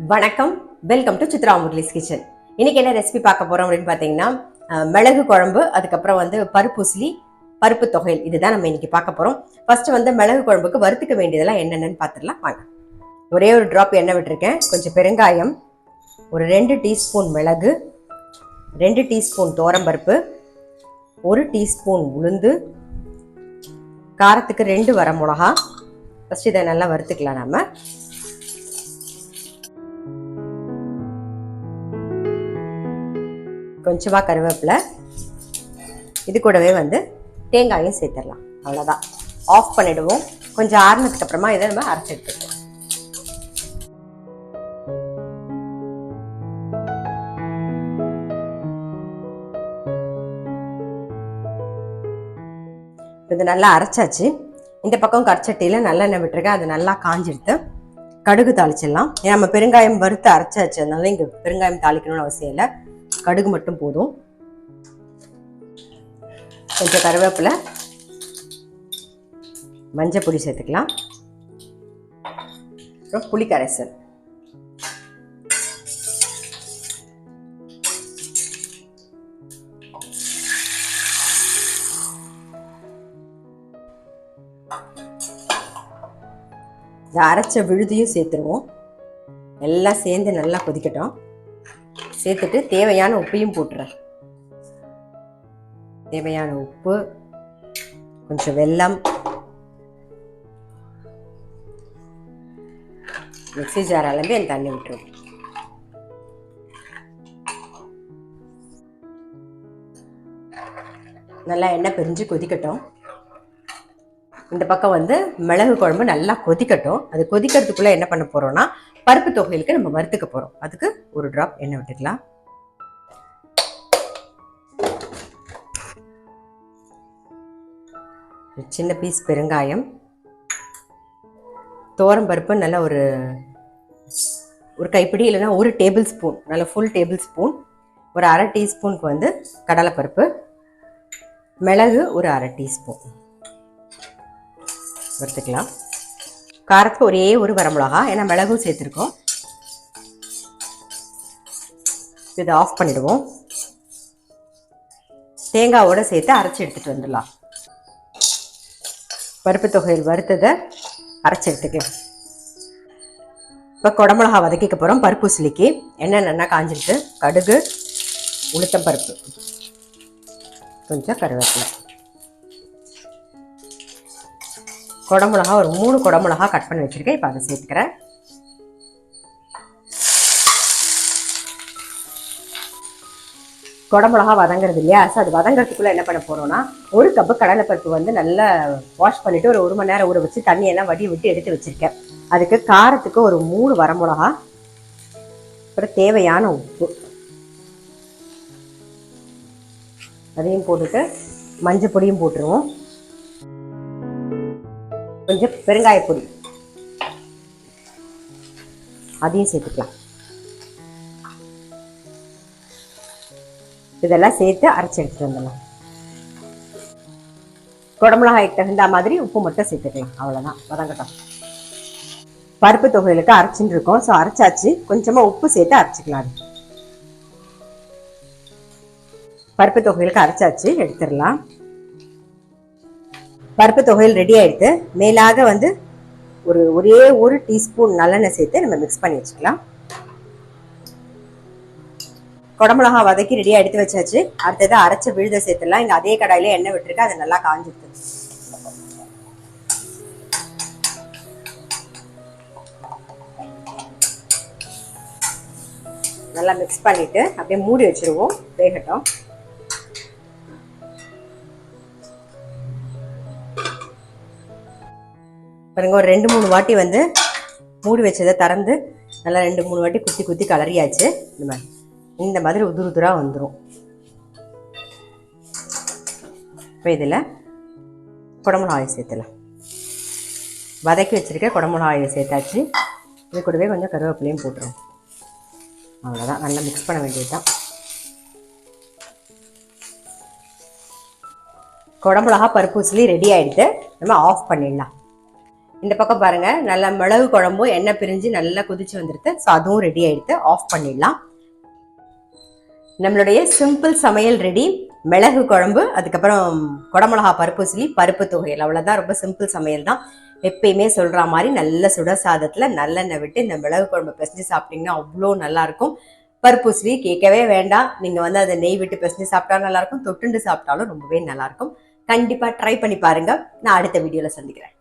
வணக்கம், welcome to Chitra Murali's kitchen. இன்னைக்கு என்ன ரெசிபி பார்க்க போறோம் அப்படின்னு பார்த்தீங்கன்னா, மிளகு குழம்பு, அதுக்கப்புறம் பருப்பு உசிலி, பருப்பு தொகையல், இதுதான் நம்ம இன்னைக்கு பார்க்க போறோம். ஃபர்ஸ்ட் மிளகு குழம்புக்கு வறுத்துக்க வேண்டியதெல்லாம் என்னென்னு பார்த்துடலாம் வாங்க. ஒரே ஒரு டிராப் எண்ணெய் விட்டுருக்கேன், கொஞ்சம் பெருங்காயம், ஒரு 2 டீஸ்பூன் மிளகு, 2 டீஸ்பூன் துவரம்பருப்பு, 1 டீஸ்பூன் உளுந்து, காரத்துக்கு 2 வரமிளகா. ஃபர்ஸ்ட் இதை நல்லா வறுத்துக்கலாம். நம்ம கொஞ்சமாக கருவேப்பிலை, இது கூடவே தேங்காயும் சேர்த்துடலாம். அவ்வளோதான், ஆஃப் பண்ணிடுவோம். கொஞ்சம் ஆறுனதுக்கு அப்புறமா இதை நம்ம அரைச்சி எடுத்துக்கலாம். இது நல்லா அரைச்சாச்சு. இந்த பக்கம் கரைச்சட்டியில் நல்லெண்ணெய் விட்டுருக்கேன், அது நல்லா காஞ்சிடுத்து கடுகு தாளிச்சிடலாம். ஏன்னா நம்ம பெருங்காயம் வறுத்து அரைச்சாச்சு, அதனால இங்கே பெருங்காயம் தாளிக்கணும்னு அவசியம் இல்லை, கடுகு மட்டும் போதும். கொஞ்சம் கருவேப்பிலை, மஞ்சள் பொடி சேர்த்துக்கலாம், அப்புறம் புளி கரைசல். அரைச்ச விழுதியும் சேர்த்துருவோம். எல்லாம் சேர்ந்து நல்லா கொதிக்கட்டும். சேர்த்துட்டு தேவையான உப்பையும் போட்டுறேன். தேவையான உப்பு, கொஞ்சம் வெல்லம், மிக்ஸி ஜார் அளந்து என் தண்ணி விட்டுருவோம். நல்லா எண்ணெய் பிரிஞ்சு கொதிக்கட்டும். இந்த பக்கம் மிளகு குழம்பு நல்லா கொதிக்கட்டும். அது கொதிக்கிறதுக்குள்ள என்ன பண்ண போறோம்னா, பருப்பு தொகையிலுக்கு நம்ம வறுத்துக்க போறோம். அதுக்கு ஒரு டிராப் எண்ணெய் விட்டுக்கலாம். சின்ன பீஸ் பெருங்காயம், துவரம் பருப்பு நல்லா ஒரு கைப்பிடி இல்லைன்னா 1 டேபிள் ஸ்பூன், நல்ல ஃபுல் டேபிள் ஸ்பூன், ஒரு அரை டீஸ்பூனுக்கு கடலைப்பருப்பு, மிளகு ஒரு அரை டீஸ்பூன் வறுத்துக்கலாம். காரத்துக்கு ஒரே ஒரு வரமிளகா, ஏன்னா மிளகும் சேர்த்துருக்கோம். இதை ஆஃப் பண்ணிடுவோம். தேங்காவோட சேர்த்து அரைச்சி எடுத்துட்டு வந்துடலாம். பருப்பு தொகையில் வறுத்ததை அரைச்சி எடுத்துக்கலாம். இப்போ குடமிளகா வதக்கிக்க போகிறோம். பருப்பு உசிலிக்கு எண்ணெய் நல்லா காஞ்சிருக்கு. கடுகு, உளுத்தம் பருப்பு, கொஞ்சம் கருவேப்பிலை, குடமிளகா ஒரு 3 குடமிளகா கட் பண்ணி வச்சிருக்கேன். இப்போ அதை சேர்த்துக்கிறேன். குடமிளகா வதங்குறது இல்லையா, ஸோ அது வதங்கிறதுக்குள்ள என்ன பண்ண போறோம்னா, 1 கப்பு கடலைப்பருப்பு நல்லா வாஷ் பண்ணிட்டு ஒரு 1 மணி நேரம் ஊற வச்சு தண்ணியெல்லாம் வடி விட்டு எடுத்து வச்சிருக்கேன். அதுக்கு காரத்துக்கு ஒரு 3 வரமிளகா, அப்புறம் தேவையான உப்பு, அதையும் போட்டுட்டு மஞ்சள் பொடியும் போட்டுருவோம். கொஞ்சம் பெருங்காய பொடி அதையும் சேர்த்துக்கலாம். இதெல்லாம் சேர்த்து அரைச்சி எடுத்துட்டு வந்துடலாம். குடமிளகாய்க்கு தகுந்த மாதிரி உப்பு மட்டும் சேர்த்துக்கலாம். அவ்வளோதான், வதங்கட்டும். பருப்பு தொகையிலுக்கு அரைச்சின்னு இருக்கோம், ஸோ அரைச்சாச்சு. கொஞ்சமா உப்பு சேர்த்து அரைச்சிக்கலாம். பருப்பு தொகையிலுக்கு அரைச்சாச்சு, எடுத்துடலாம். பருப்பு தொகையில் ரெடி ஆயிடுத்து. மேலாக ஒரே ஒரு டீஸ்பூன் நல்லெண்ணெய் சேர்த்து நம்ம மிக்ஸ் பண்ணி வச்சுக்கலாம். குடமிளகா வதக்கி ரெடியாக எடுத்து வச்சாச்சு. அடுத்தது அரைச்ச விழுதை சேர்த்துலாம். இங்கே அதே கடாயில எண்ணெய் விட்டுருக்கு, அது நல்லா காஞ்சிடுது. நல்லா மிக்ஸ் பண்ணிட்டு அப்படியே மூடி வச்சிருவோம், வேகட்டும். பாருங்க, ஒரு 2-3 வாட்டி மூடி வச்சதை திறந்து நல்லா 2-3 வாட்டி குத்தி குத்தி கலரியாச்சு. இந்த மாதிரி உதுரு உதுரா வந்துடும். இப்போ இதில் குடமிளகாய் சேர்த்துலாம். வதக்கி வச்சிருக்க குடமிளகாயை சேர்த்தாச்சு. இது கூடவே கொஞ்சம் கருவேப்பிலையும் போட்டுரும். அவ்வளோதான், நல்லா மிக்ஸ் பண்ண வேண்டியதுதான். குடமிளகா பருப்பு உசிலி ரெடி ஆகிடுது. நம்ம ஆஃப் பண்ணிடலாம். இந்த பக்கம் பாருங்க, நல்லா மிளகு குழம்பும் எண்ணெய் பிரிஞ்சு நல்லா கொதிச்சு வந்துருது. ஸோ அதுவும் ரெடி ஆயிடுது. ஆஃப் பண்ணிடலாம். நம்மளுடைய சிம்பிள் சமையல் ரெடி. மிளகு குழம்பு, அதுக்கப்புறம் குடமிளகா பருப்பு பருப்பு தொகையல், அவ்வளோதான். ரொம்ப சிம்பிள் சமையல் தான். எப்பயுமே சொல்ற மாதிரி நல்ல சுட சாதத்துல நல்லெண்ணெய் விட்டு இந்த மிளகு குழம்பு பிசைஞ்சு சாப்பிட்டீங்கன்னா அவ்வளோ நல்லா இருக்கும். பருப்பு கேட்கவே வேண்டாம். நீங்க வந்து அதை நெய் விட்டு பிசைஞ்சு சாப்பிட்டாலும் நல்லா இருக்கும், தொட்டுண்டு சாப்பிட்டாலும் ரொம்பவே நல்லா இருக்கும். கண்டிப்பா ட்ரை பண்ணி பாருங்க. நான் அடுத்த வீடியோல சந்திக்கிறேன்.